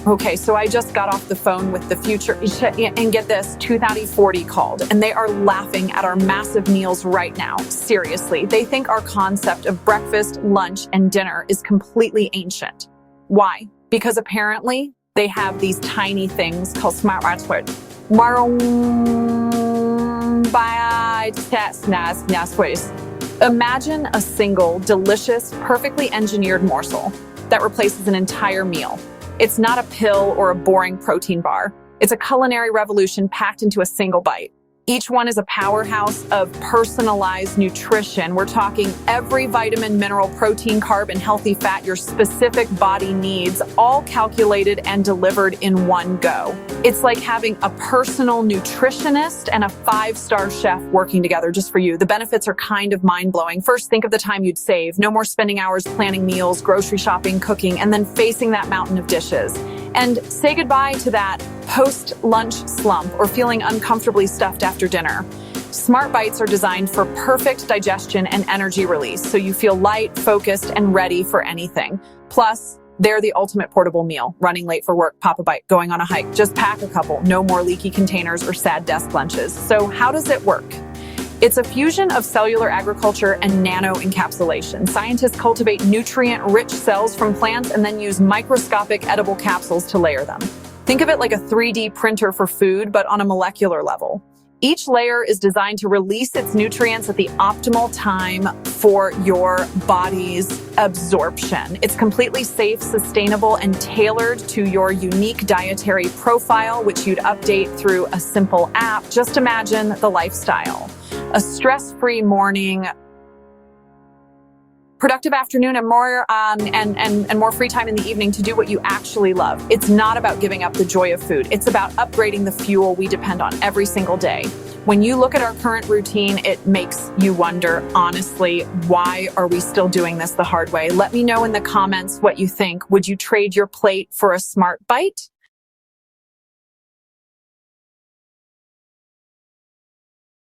Okay, so I just got off the phone with the future, and get this, 2040 called, and they are laughing at our massive meals right now. Seriously, they think our concept of breakfast, lunch, and dinner is completely ancient. Why? Because apparently they have these tiny things called smartwatches. Imagine a single, delicious, perfectly engineered morsel that replaces an entire meal. It's not a pill or a boring protein bar. It's a culinary revolution packed into a single bite. Each one is a powerhouse of personalized nutrition. We're talking every vitamin, mineral, protein, carb, and healthy fat your specific body needs, all calculated and delivered in one go. It's like having a personal nutritionist and a 5-star chef working together just for you. The benefits are kind of mind-blowing. First, think of the time you'd save. No more spending hours planning meals, grocery shopping, cooking, and then facing that mountain of dishes. And say goodbye to that post-lunch slump or feeling uncomfortably stuffed after dinner. Smart Bites are designed for perfect digestion and energy release, so you feel light, focused, and ready for anything. Plus, they're the ultimate portable meal. Running late for work, pop a bite. Going on a hike, just pack a couple. No more leaky containers or sad desk lunches. So how does it work? It's a fusion of cellular agriculture and nano encapsulation. Scientists cultivate nutrient-rich cells from plants and then use microscopic edible capsules to layer them. Think of it like a 3D printer for food, but on a molecular level. Each layer is designed to release its nutrients at the optimal time for your body's absorption. It's completely safe, sustainable, and tailored to your unique dietary profile, which you'd update through a simple app. Just imagine the lifestyle. A stress-free morning, productive afternoon, and more free time in the evening to do what you actually love. It's not about giving up the joy of food. It's about upgrading the fuel we depend on every single day. When you look at our current routine, it makes you wonder, honestly, why are we still doing this the hard way? Let me know in the comments what you think. Would you trade your plate for a Smart Bite?